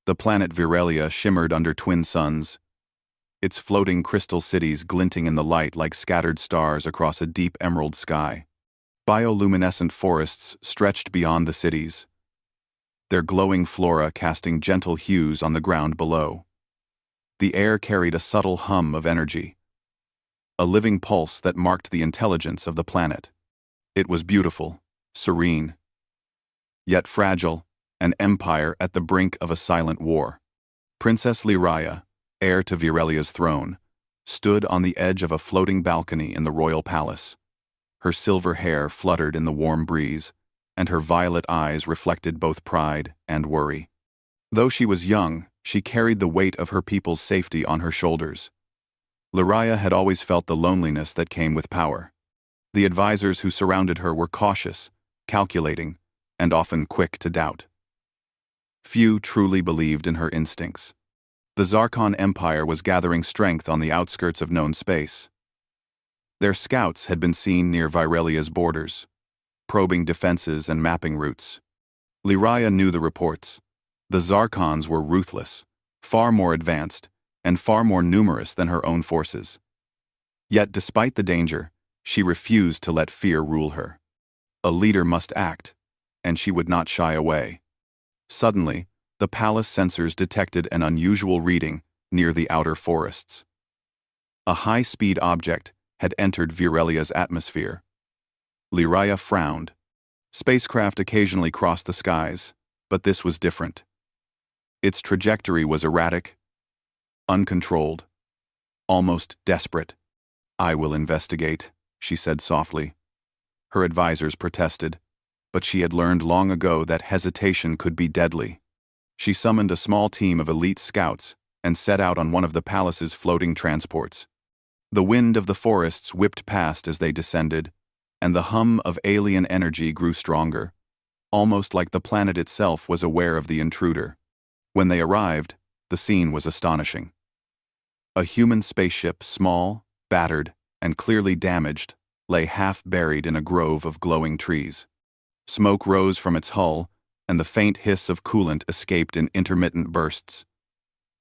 The planet Virelia shimmered under twin suns, its floating crystal cities glinting in the light like scattered stars across a deep emerald sky. Bioluminescent forests stretched beyond the cities, their glowing flora casting gentle hues on the ground below. The air carried a subtle hum of energy, a living pulse that marked the intelligence of the planet. It was beautiful, serene, yet fragile, an empire at the brink of a silent war. Princess Lyraya, heir to Virelia's throne, stood on the edge of a floating balcony in the royal palace. Her silver hair fluttered in the warm breeze, and her violet eyes reflected both pride and worry. Though she was young, she carried the weight of her people's safety on her shoulders. Lyraya had always felt the loneliness that came with power. The advisors who surrounded her were cautious, calculating, and often quick to doubt. Few truly believed in her instincts. The Zarkon Empire was gathering strength on the outskirts of known space. Their scouts had been seen near Virelia's borders, probing defenses and mapping routes. Lyraya knew the reports. The Zarkons were ruthless, far more advanced, and far more numerous than her own forces. Yet despite the danger, she refused to let fear rule her. A leader must act, and she would not shy away. Suddenly, the palace sensors detected an unusual reading near the outer forests. A high-speed object had entered Virelia's atmosphere. Lyraya frowned. Spacecraft occasionally crossed the skies, but this was different. Its trajectory was erratic, uncontrolled, almost desperate. "I will investigate," she said softly. Her advisors protested, but she had learned long ago that hesitation could be deadly. She summoned a small team of elite scouts and set out on one of the palace's floating transports. The wind of the forests whipped past as they descended, and the hum of alien energy grew stronger, almost like the planet itself was aware of the intruder. When they arrived, the scene was astonishing. A human spaceship, small, battered, and clearly damaged, lay half-buried in a grove of glowing trees. Smoke rose from its hull, and the faint hiss of coolant escaped in intermittent bursts.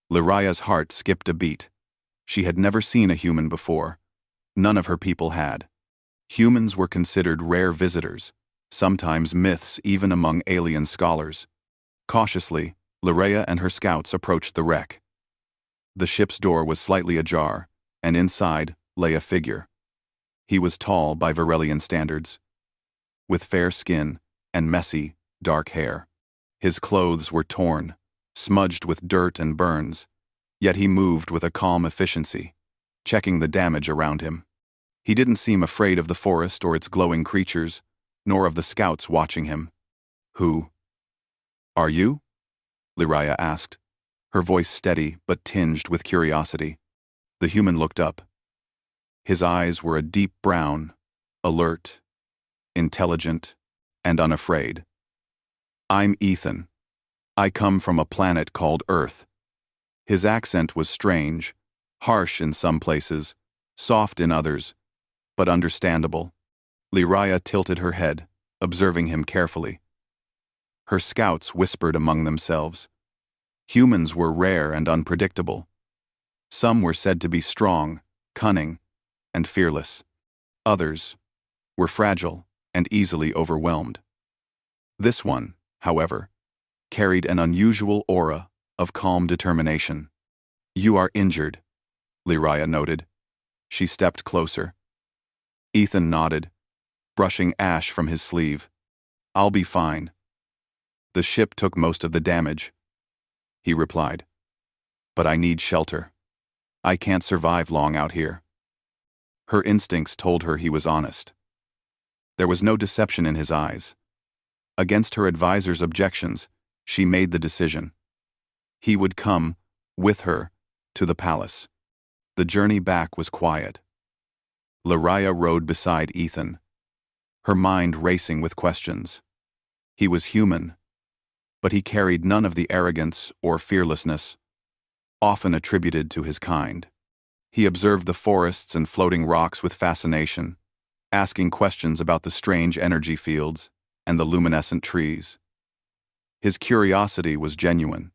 Lyraya's heart skipped a beat. She had never seen a human before. None of her people had. Humans were considered rare visitors, sometimes myths even among alien scholars. Cautiously, Lyraya and her scouts approached the wreck. The ship's door was slightly ajar, and inside lay a figure. He was tall by Virelian standards, with fair skin and messy, dark hair. His clothes were torn, smudged with dirt and burns, yet he moved with a calm efficiency, checking the damage around him. He didn't seem afraid of the forest or its glowing creatures, nor of the scouts watching him. "Who are you?" Lyraya asked, her voice steady but tinged with curiosity. The human looked up. His eyes were a deep brown, alert, intelligent, and unafraid. "I'm Ethan. I come from a planet called Earth." His accent was strange, harsh in some places, soft in others, but understandable. Lyraya tilted her head, observing him carefully. Her scouts whispered among themselves. Humans were rare and unpredictable. Some were said to be strong, cunning, and fearless. Others were fragile and easily overwhelmed. This one, however, carried an unusual aura of calm determination. "You are injured," Lyraya noted. She stepped closer. Ethan nodded, brushing ash from his sleeve. "I'll be fine. The ship took most of the damage," he replied. "But I need shelter. I can't survive long out here." Her instincts told her he was honest. There was no deception in his eyes. Against her advisor's objections, she made the decision. He would come, with her, to the palace. The journey back was quiet. Lyraya rode beside Ethan, her mind racing with questions. He was human, but he carried none of the arrogance or fearlessness often attributed to his kind. He observed the forests and floating rocks with fascination, asking questions about the strange energy fields and the luminescent trees. His curiosity was genuine,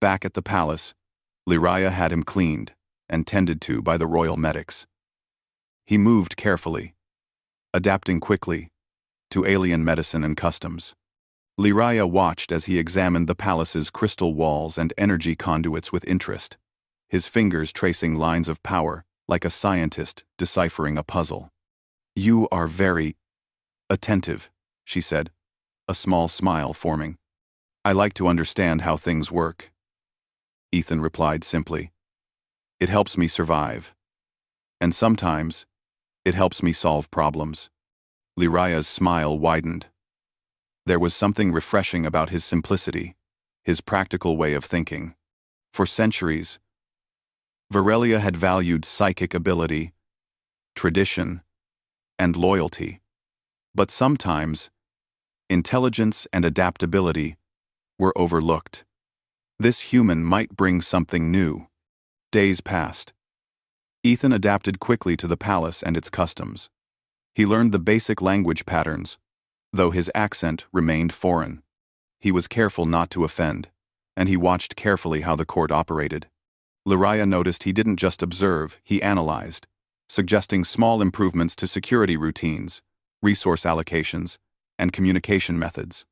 Back at the palace, Lyraya had him cleaned and tended to by the royal medics. He moved carefully, adapting quickly to alien medicine and customs. Lyraya watched as he examined the palace's crystal walls and energy conduits with interest, his fingers tracing lines of power like a scientist deciphering a puzzle. "You are very attentive," she said, a small smile forming. "I like to understand how things work." Ethan replied simply, "It helps me survive. And sometimes, it helps me solve problems." Lyraya's smile widened. There was something refreshing about his simplicity, his practical way of thinking. For centuries, Virelia had valued psychic ability, tradition, and loyalty. But sometimes, intelligence and adaptability were overlooked. This human might bring something new. Days passed. Ethan adapted quickly to the palace and its customs. He learned the basic language patterns, though his accent remained foreign. He was careful not to offend, and he watched carefully how the court operated. Lyraya noticed he didn't just observe, he analyzed, suggesting small improvements to security routines, resource allocations, and communication methods.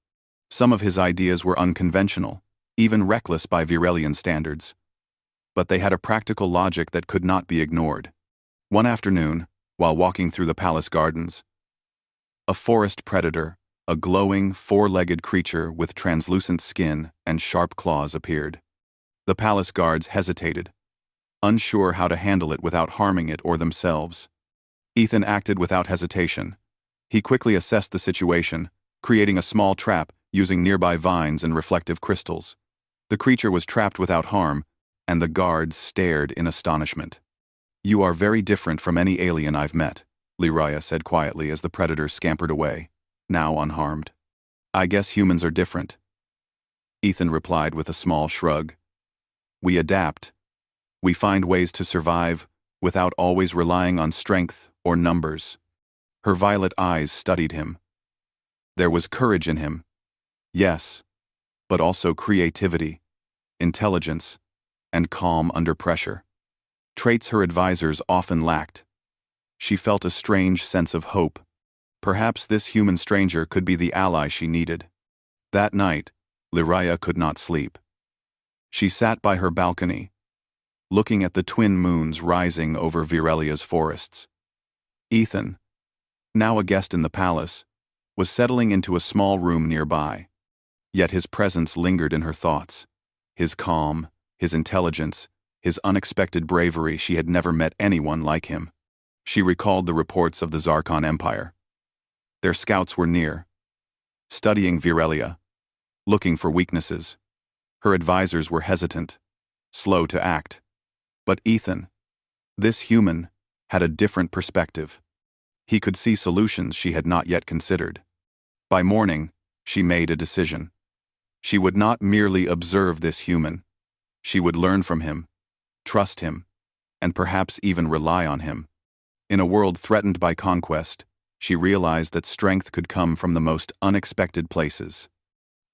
Some of his ideas were unconventional, even reckless by Virelian standards. But they had a practical logic that could not be ignored. One afternoon, while walking through the palace gardens, a forest predator, a glowing, four-legged creature with translucent skin and sharp claws appeared. The palace guards hesitated, unsure how to handle it without harming it or themselves. Ethan acted without hesitation. He quickly assessed the situation, creating a small trap using nearby vines and reflective crystals. The creature was trapped without harm, and the guards stared in astonishment. "You are very different from any alien I've met," Lyraya said quietly as the predator scampered away, now unharmed. "I guess humans are different," Ethan replied with a small shrug. "We adapt. We find ways to survive without always relying on strength or numbers." Her violet eyes studied him. There was courage in him, yes, but also creativity, intelligence, and calm under pressure. Traits her advisors often lacked. She felt a strange sense of hope. Perhaps this human stranger could be the ally she needed. That night, Lyraya could not sleep. She sat by her balcony, looking at the twin moons rising over Virelia's forests. Ethan, now a guest in the palace, was settling into a small room nearby. Yet his presence lingered in her thoughts. His calm, his intelligence, his unexpected bravery. She had never met anyone like him. She recalled the reports of the Zarkon Empire. Their scouts were near, studying Virelia, looking for weaknesses. Her advisors were hesitant, slow to act. But Ethan, this human, had a different perspective. He could see solutions she had not yet considered. By morning, she made a decision. She would not merely observe this human. She would learn from him, trust him, and perhaps even rely on him. In a world threatened by conquest, she realized that strength could come from the most unexpected places.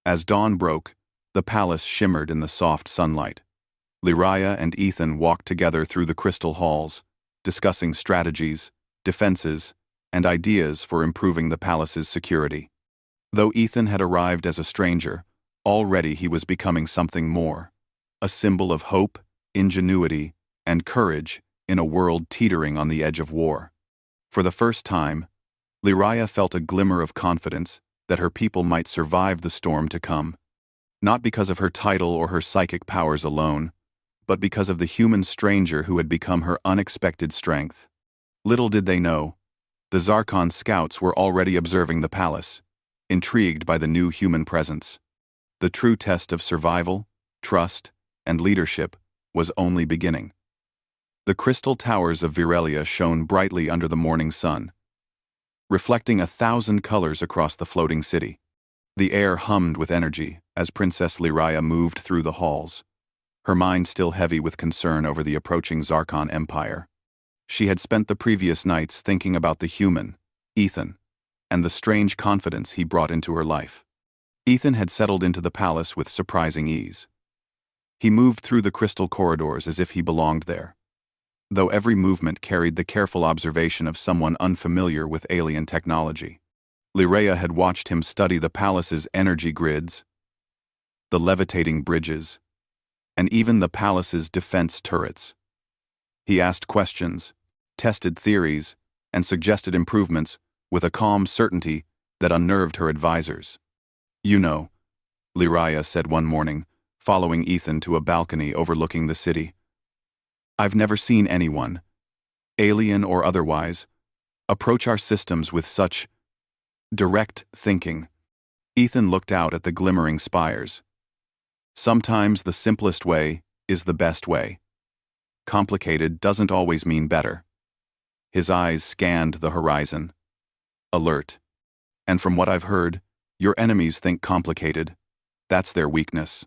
As dawn broke, the palace shimmered in the soft sunlight. Lyraya and Ethan walked together through the crystal halls, discussing strategies, defenses, and ideas for improving the palace's security. Though Ethan had arrived as a stranger, already he was becoming something more, a symbol of hope, ingenuity, and courage in a world teetering on the edge of war. For the first time, Lyraya felt a glimmer of confidence that her people might survive the storm to come, not because of her title or her psychic powers alone, but because of the human stranger who had become her unexpected strength. Little did they know, the Zarkon scouts were already observing the palace, intrigued by the new human presence. The true test of survival, trust, and leadership was only beginning. The crystal towers of Virelia shone brightly under the morning sun, reflecting 1,000 colors across the floating city. The air hummed with energy as Princess Lyraya moved through the halls, her mind still heavy with concern over the approaching Zarkon Empire. She had spent the previous nights thinking about the human, Ethan, and the strange confidence he brought into her life. Ethan had settled into the palace with surprising ease. He moved through the crystal corridors as if he belonged there, though every movement carried the careful observation of someone unfamiliar with alien technology. Lyrea had watched him study the palace's energy grids, the levitating bridges, and even the palace's defense turrets. He asked questions, tested theories, and suggested improvements with a calm certainty that unnerved her advisors. "You know," Lyrea said one morning, following Ethan to a balcony overlooking the city, "I've never seen anyone, alien or otherwise, approach our systems with such direct thinking." Ethan looked out at the glimmering spires. "Sometimes the simplest way is the best way. Complicated doesn't always mean better." His eyes scanned the horizon, alert. "And from what I've heard, your enemies think complicated. That's their weakness."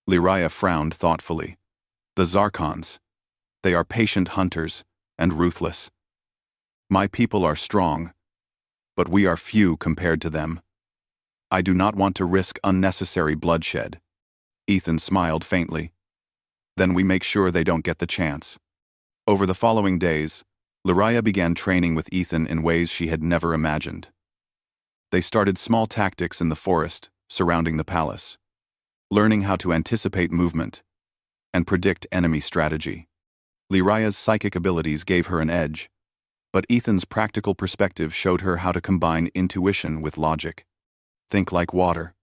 Lyrea frowned thoughtfully. "The Zarkons. They are patient hunters and ruthless. My people are strong, but we are few compared to them. I do not want to risk unnecessary bloodshed." Ethan smiled faintly. "Then we make sure they don't get the chance." Over the following days, Lyrea began training with Ethan in ways she had never imagined. They started small tactics in the forest surrounding the palace, learning how to anticipate movement and predict enemy strategy. Lyrea's psychic abilities gave her an edge, but Ethan's practical perspective showed her how to combine intuition with logic. "Think like water,"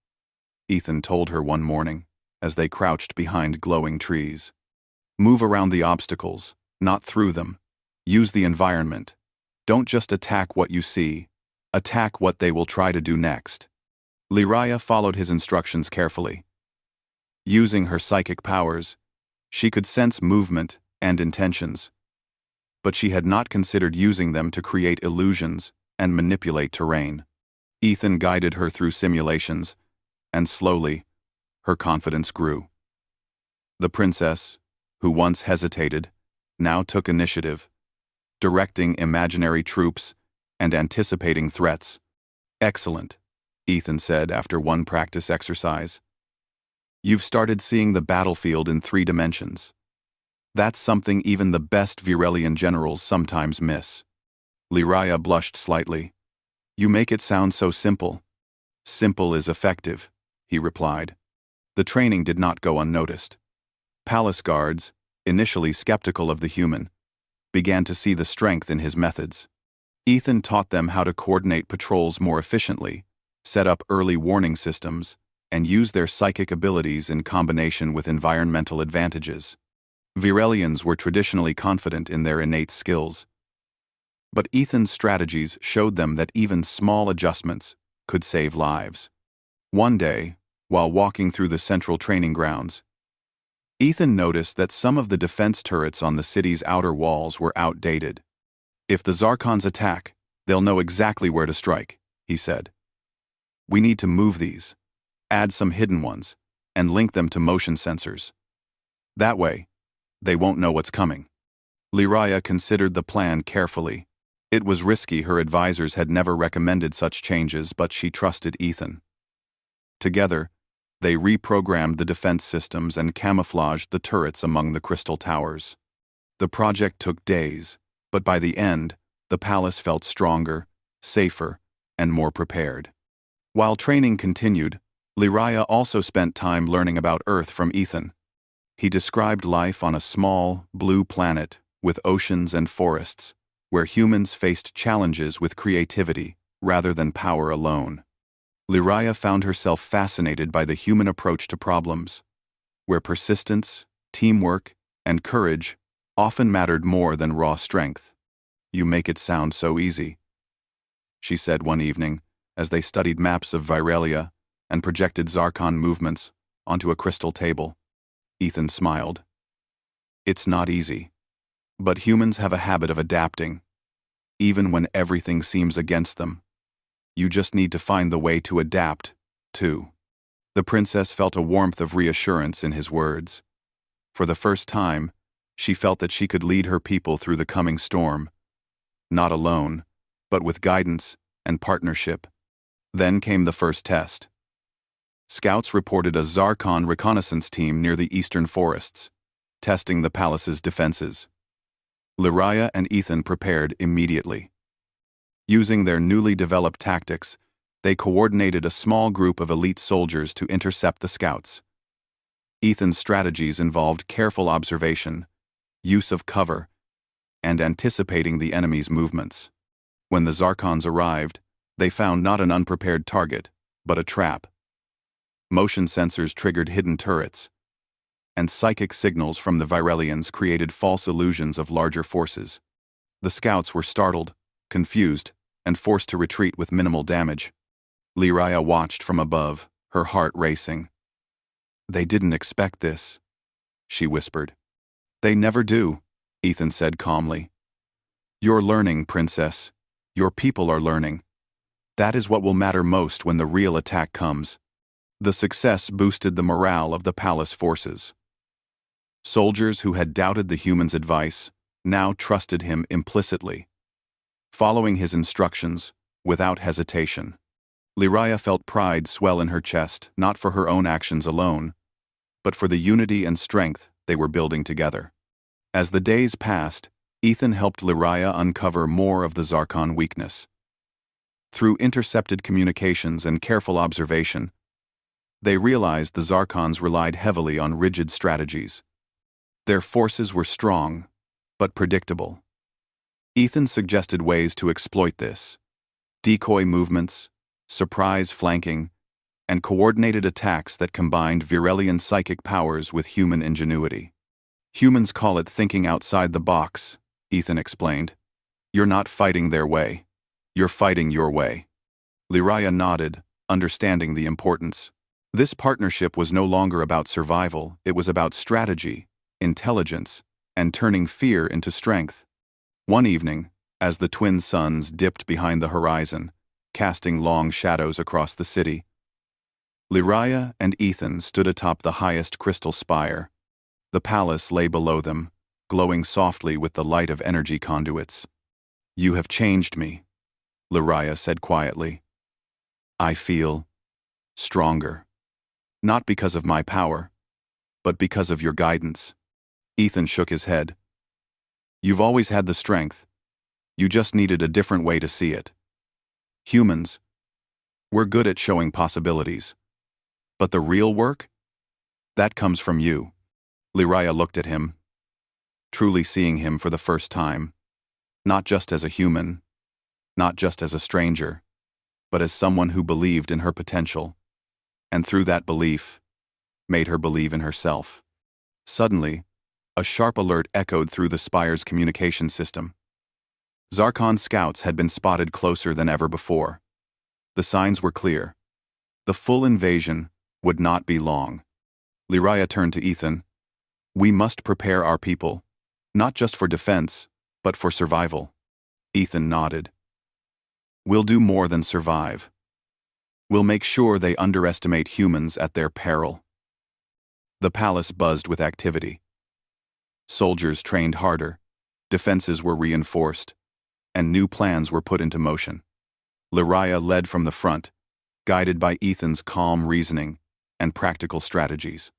Ethan told her one morning as they crouched behind glowing trees. "Move around the obstacles, not through them. Use the environment. Don't just attack what you see. Attack what they will try to do next." Lyrea followed his instructions carefully. Using her psychic powers, she could sense movement and intentions, but she had not considered using them to create illusions and manipulate terrain. Ethan guided her through simulations, and slowly, her confidence grew. The princess, who once hesitated, now took initiative, directing imaginary troops and anticipating threats. "Excellent," Ethan said after one practice exercise. "You've started seeing the battlefield in 3 dimensions. That's something even the best Virelian generals sometimes miss." Lyrea blushed slightly. "You make it sound so simple." "Simple is effective," he replied. The training did not go unnoticed. Palace guards, initially skeptical of the human, began to see the strength in his methods. Ethan taught them how to coordinate patrols more efficiently, set up early warning systems, and use their psychic abilities in combination with environmental advantages. Virelians were traditionally confident in their innate skills, but Ethan's strategies showed them that even small adjustments could save lives. One day, while walking through the central training grounds, Ethan noticed that some of the defense turrets on the city's outer walls were outdated. "If the Zarkons attack, they'll know exactly where to strike," he said. "We need to move these, add some hidden ones, and link them to motion sensors. That way, they won't know what's coming." Lyrea considered the plan carefully. It was risky, her advisors had never recommended such changes, but she trusted Ethan. Together, they reprogrammed the defense systems and camouflaged the turrets among the crystal towers. The project took days, but by the end, the palace felt stronger, safer, and more prepared. While training continued, Lyrea also spent time learning about Earth from Ethan. He described life on a small, blue planet with oceans and forests, where humans faced challenges with creativity rather than power alone. Lyrea found herself fascinated by the human approach to problems, where persistence, teamwork, and courage often mattered more than raw strength. "You make it sound so easy," she said one evening as they studied maps of Virelia and projected Zarkon movements onto a crystal table. Ethan smiled. "It's not easy, but humans have a habit of adapting, even when everything seems against them. You just need to find the way to adapt, too." The princess felt a warmth of reassurance in his words. For the first time, she felt that she could lead her people through the coming storm, not alone, but with guidance and partnership. Then came the first test. Scouts reported a Zarkon reconnaissance team near the eastern forests, testing the palace's defenses. Lyraya and Ethan prepared immediately. Using their newly developed tactics, they coordinated a small group of elite soldiers to intercept the scouts. Ethan's strategies involved careful observation, use of cover, and anticipating the enemy's movements. When the Zarkons arrived, they found not an unprepared target, but a trap. Motion sensors triggered hidden turrets, and psychic signals from the Virelians created false illusions of larger forces. The scouts were startled, confused, and forced to retreat with minimal damage. Lyraya watched from above, her heart racing. "They didn't expect this," she whispered. "They never do," Ethan said calmly. "You're learning, Princess. Your people are learning. That is what will matter most when the real attack comes." The success boosted the morale of the palace forces. Soldiers who had doubted the human's advice now trusted him implicitly, following his instructions without hesitation. Lyraya felt pride swell in her chest, not for her own actions alone, but for the unity and strength they were building together. As the days passed, Ethan helped Lyraya uncover more of the Zarkon weakness. Through intercepted communications and careful observation, they realized the Zarkons relied heavily on rigid strategies. Their forces were strong, but predictable. Ethan suggested ways to exploit this: decoy movements, surprise flanking, and coordinated attacks that combined Virelian psychic powers with human ingenuity. "Humans call it thinking outside the box," Ethan explained. "You're not fighting their way. You're fighting your way." Lyraya nodded, understanding the importance. This partnership was no longer about survival, it was about strategy, intelligence, and turning fear into strength. One evening, as the twin suns dipped behind the horizon, casting long shadows across the city, Lyraya and Ethan stood atop the highest crystal spire. The palace lay below them, glowing softly with the light of energy conduits. "You have changed me," Lyraya said quietly. "I feel stronger. Not because of my power, but because of your guidance." Ethan shook his head. "You've always had the strength. You just needed a different way to see it. Humans, we're good at showing possibilities. But the real work? That comes from you." Lyraya looked at him, truly seeing him for the first time, not just as a human, not just as a stranger, but as someone who believed in her potential, and through that belief, made her believe in herself. Suddenly, a sharp alert echoed through the spire's communication system. Zarkon scouts had been spotted closer than ever before. The signs were clear. The full invasion would not be long. Lyraya turned to Ethan. "We must prepare our people, not just for defense, but for survival." Ethan nodded. "We'll do more than survive. We'll make sure they underestimate humans at their peril." The palace buzzed with activity. Soldiers trained harder, defenses were reinforced, and new plans were put into motion. Lyraya led from the front, guided by Ethan's calm reasoning and practical strategies.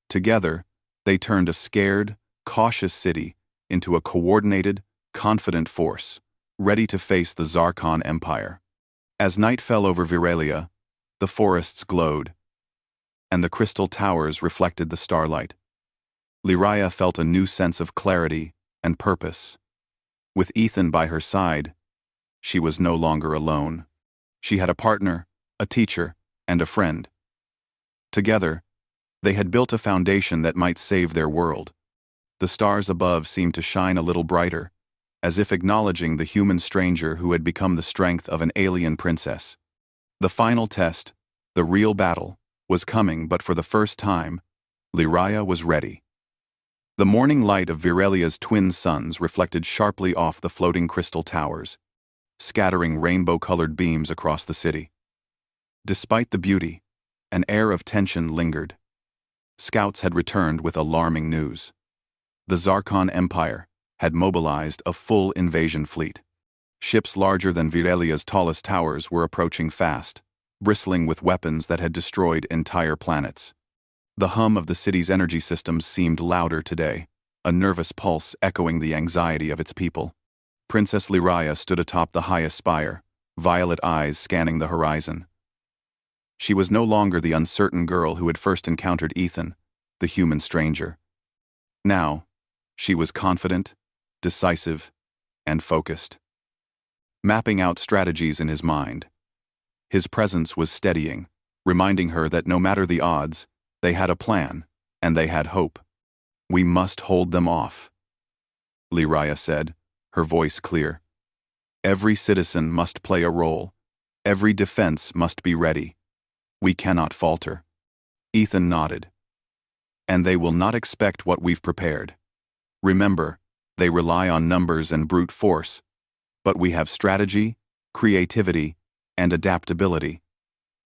Together, they turned a scared, cautious city into a coordinated, confident force, ready to face the Zarkon Empire. As night fell over Virelia, the forests glowed, and the crystal towers reflected the starlight. Lyraya felt a new sense of clarity and purpose. With Ethan by her side, she was no longer alone. She had a partner, a teacher, and a friend. Together, they had built a foundation that might save their world. The stars above seemed to shine a little brighter, as if acknowledging the human stranger who had become the strength of an alien princess. The final test, the real battle, was coming, but for the first time, Lyraya was ready. The morning light of Virelia's twin suns reflected sharply off the floating crystal towers, scattering rainbow-colored beams across the city. Despite the beauty, an air of tension lingered. Scouts had returned with alarming news. The Zarkon Empire had mobilized a full invasion fleet. Ships larger than Virelia's tallest towers were approaching fast, bristling with weapons that had destroyed entire planets. The hum of the city's energy systems seemed louder today, a nervous pulse echoing the anxiety of its people. Princess Lyraya stood atop the highest spire, violet eyes scanning the horizon. She was no longer the uncertain girl who had first encountered Ethan, the human stranger. Now, she was confident, decisive, and focused. Mapping out strategies in his mind, his presence was steadying, reminding her that no matter the odds, they had a plan, and they had hope. "We must hold them off," Lyraya said, her voice clear. "Every citizen must play a role. Every defense must be ready. We cannot falter." Ethan nodded. "And they will not expect what we've prepared. Remember, they rely on numbers and brute force, but we have strategy, creativity, and adaptability.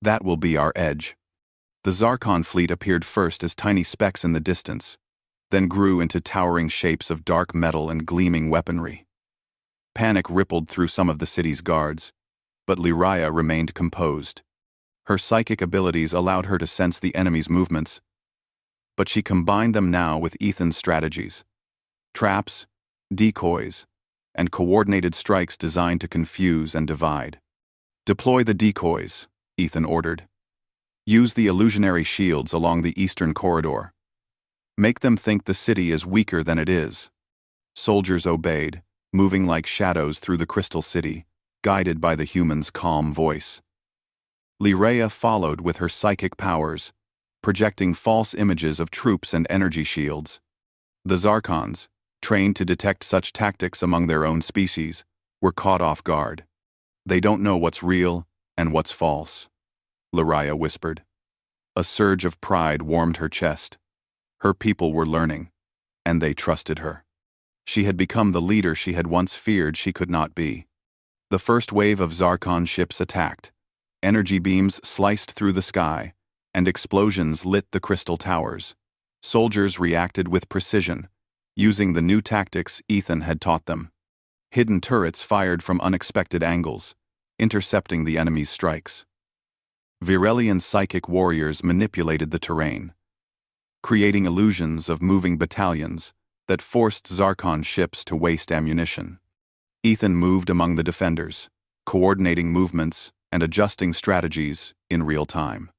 That will be our edge." The Zarkon fleet appeared first as tiny specks in the distance, then grew into towering shapes of dark metal and gleaming weaponry. Panic rippled through some of the city's guards, but Lyraya remained composed. Her psychic abilities allowed her to sense the enemy's movements, but she combined them now with Ethan's strategies: traps, decoys, and coordinated strikes designed to confuse and divide. "Deploy the decoys," Ethan ordered. "Use the illusionary shields along the eastern corridor. Make them think the city is weaker than it is." Soldiers obeyed, moving like shadows through the crystal city, guided by the human's calm voice. Lyraya followed with her psychic powers, projecting false images of troops and energy shields. The Zarkons, trained to detect such tactics among their own species, were caught off guard. "They don't know what's real and what's false," Lyraya whispered. A surge of pride warmed her chest. Her people were learning, and they trusted her. She had become the leader she had once feared she could not be. The first wave of Zarkon ships attacked. Energy beams sliced through the sky, and explosions lit the crystal towers. Soldiers reacted with precision, using the new tactics Ethan had taught them. Hidden turrets fired from unexpected angles, intercepting the enemy's strikes. Virelian psychic warriors manipulated the terrain, creating illusions of moving battalions that forced Zarkon ships to waste ammunition. Ethan moved among the defenders, coordinating movements and adjusting strategies in real time.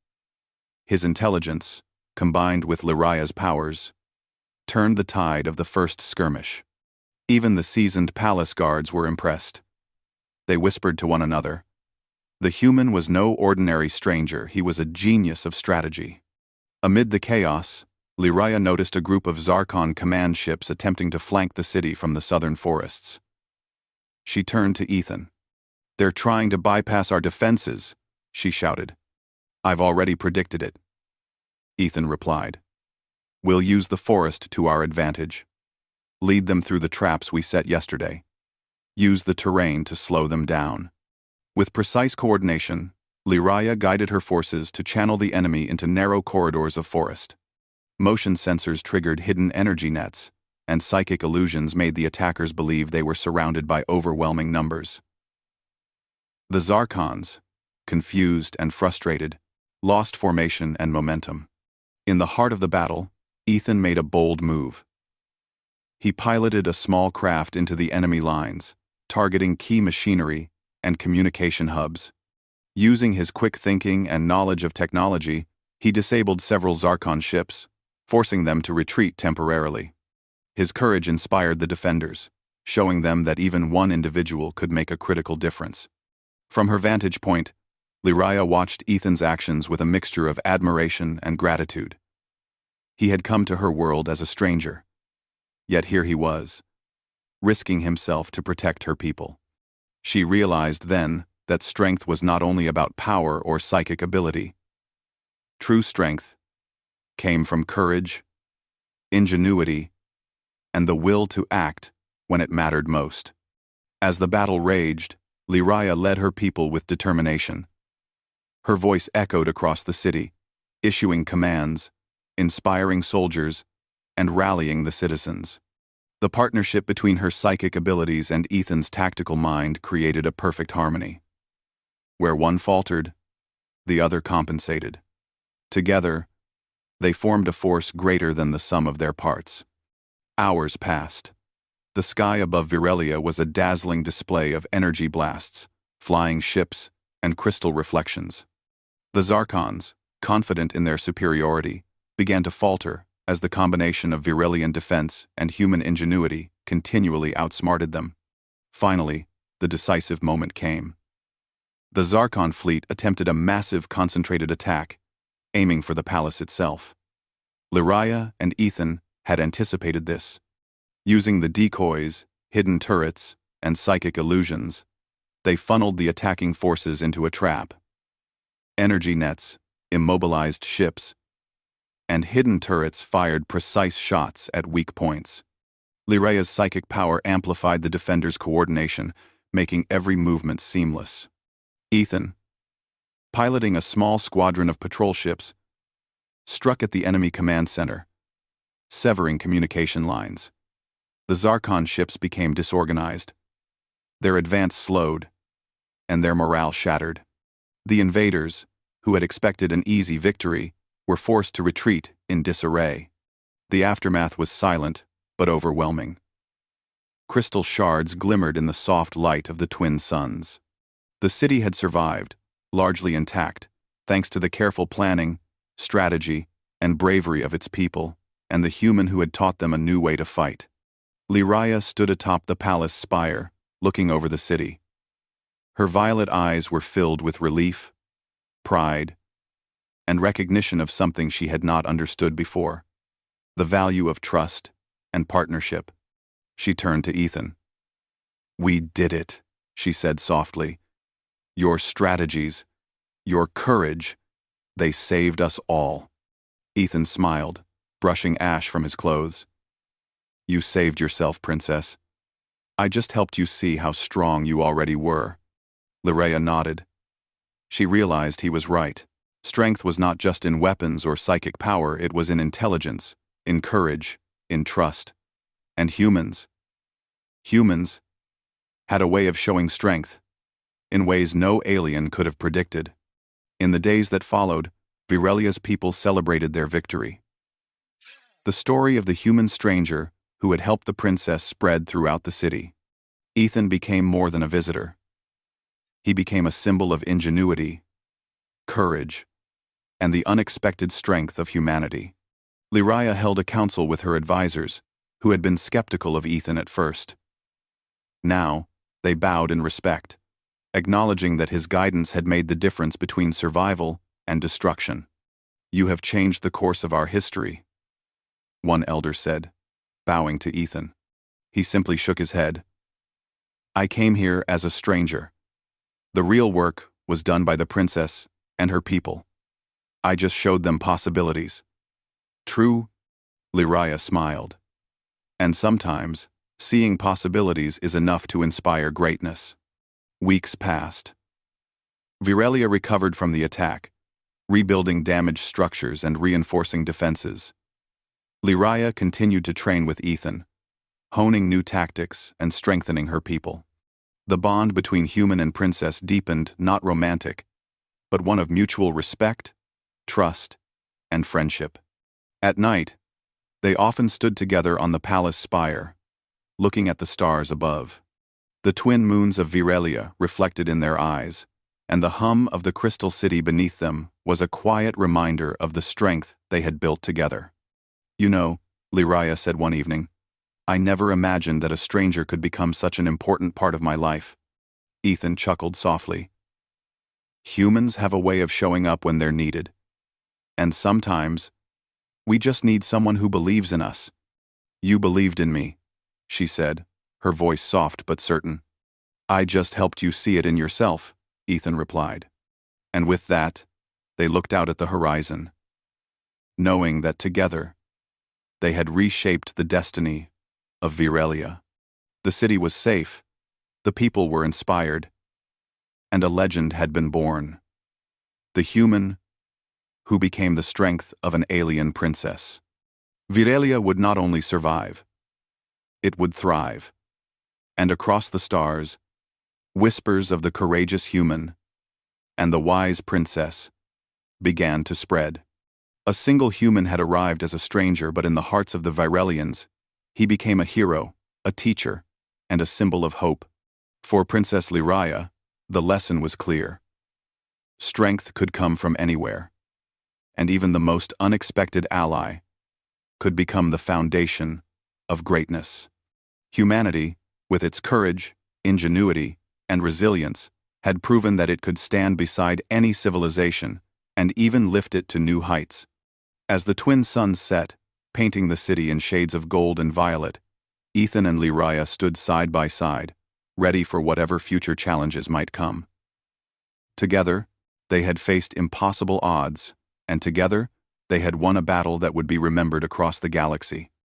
His intelligence, combined with Lyraya's powers, turned the tide of the first skirmish. Even the seasoned palace guards were impressed. They whispered to one another. The human was no ordinary stranger, he was a genius of strategy. Amid the chaos, Lyraya noticed a group of Zarkon command ships attempting to flank the city from the southern forests. She turned to Ethan. "They're trying to bypass our defenses," she shouted. "I've already predicted it," Ethan replied. "We'll use the forest to our advantage. Lead them through the traps we set yesterday. Use the terrain to slow them down." With precise coordination, Lyraya guided her forces to channel the enemy into narrow corridors of forest. Motion sensors triggered hidden energy nets, and psychic illusions made the attackers believe they were surrounded by overwhelming numbers. The Zarkons, confused and frustrated, lost formation and momentum. In the heart of the battle, Ethan made a bold move. He piloted a small craft into the enemy lines, targeting key machinery and communication hubs. Using his quick thinking and knowledge of technology, he disabled several Zarkon ships, forcing them to retreat temporarily. His courage inspired the defenders, showing them that even one individual could make a critical difference. From her vantage point, Lyraya watched Ethan's actions with a mixture of admiration and gratitude. He had come to her world as a stranger, yet here he was, risking himself to protect her people. She realized then that strength was not only about power or psychic ability. True strength came from courage, ingenuity, and the will to act when it mattered most. As the battle raged, Lyraya led her people with determination. Her voice echoed across the city, issuing commands, inspiring soldiers, and rallying the citizens. The partnership between her psychic abilities and Ethan's tactical mind created a perfect harmony. Where one faltered, the other compensated. Together, they formed a force greater than the sum of their parts. Hours passed. The sky above Virelia was a dazzling display of energy blasts, flying ships, and crystal reflections. The Zarkons, confident in their superiority, began to falter as the combination of Virelian defense and human ingenuity continually outsmarted them. Finally, the decisive moment came. The Zarkon fleet attempted a massive concentrated attack, aiming for the palace itself. Lyria and Ethan had anticipated this. Using the decoys, hidden turrets, and psychic illusions, they funneled the attacking forces into a trap. Energy nets, immobilized ships, and hidden turrets fired precise shots at weak points. Lyria's psychic power amplified the defenders' coordination, making every movement seamless. Ethan, piloting a small squadron of patrol ships, struck at the enemy command center, severing communication lines. The Zarkon ships became disorganized. Their advance slowed, and their morale shattered. The invaders, who had expected an easy victory, were forced to retreat in disarray. The aftermath was silent, but overwhelming. Crystal shards glimmered in the soft light of the twin suns. The city had survived, largely intact, thanks to the careful planning, strategy, and bravery of its people, and the human who had taught them a new way to fight. Lyria stood atop the palace spire, looking over the city. Her violet eyes were filled with relief, pride, and recognition of something she had not understood before: the value of trust and partnership. She turned to Ethan. "We did it," she said softly. "Your strategies, your courage, they saved us all." Ethan smiled, brushing ash from his clothes. "You saved yourself, Princess. I just helped you see how strong you already were." Lyria nodded. She realized he was right. Strength was not just in weapons or psychic power, it was in intelligence, in courage, in trust. And humans had a way of showing strength, in ways no alien could have predicted. In the days that followed, Virelia's people celebrated their victory. The story of the human stranger who had helped the princess spread throughout the city. Ethan became more than a visitor. He became a symbol of ingenuity, courage, and the unexpected strength of humanity. Lyria held a council with her advisors, who had been skeptical of Ethan at first. Now, they bowed in respect, acknowledging that his guidance had made the difference between survival and destruction. "You have changed the course of our history," one elder said, bowing to Ethan. He simply shook his head. "I came here as a stranger. The real work was done by the princess and her people. I just showed them possibilities." "True," Lyria smiled. "And sometimes, seeing possibilities is enough to inspire greatness." Weeks passed. Virelia recovered from the attack, rebuilding damaged structures and reinforcing defenses. Lyria continued to train with Ethan, honing new tactics and strengthening her people. The bond between human and princess deepened, not romantic, but one of mutual respect, trust, and friendship. At night, they often stood together on the palace spire, looking at the stars above. The twin moons of Virelia reflected in their eyes, and the hum of the crystal city beneath them was a quiet reminder of the strength they had built together. "You know," Lyria said one evening, "I never imagined that a stranger could become such an important part of my life." Ethan chuckled softly. "Humans have a way of showing up when they're needed. And sometimes, we just need someone who believes in us." "You believed in me," she said, her voice soft but certain. "I just helped you see it in yourself," Ethan replied. And with that, they looked out at the horizon, knowing that together, they had reshaped the destiny of Virelia. The city was safe, the people were inspired, and a legend had been born. The human who became the strength of an alien princess. Virelia would not only survive, it would thrive. And across the stars, whispers of the courageous human and the wise princess began to spread. A single human had arrived as a stranger, but in the hearts of the Virelians, he became a hero, a teacher, and a symbol of hope. For Princess Lyria, the lesson was clear. Strength could come from anywhere, and even the most unexpected ally could become the foundation of greatness. Humanity, with its courage, ingenuity, and resilience, had proven that it could stand beside any civilization and even lift it to new heights. As the twin suns set, painting the city in shades of gold and violet, Ethan and Lyria stood side by side, ready for whatever future challenges might come. Together, they had faced impossible odds, and together, they had won a battle that would be remembered across the galaxy.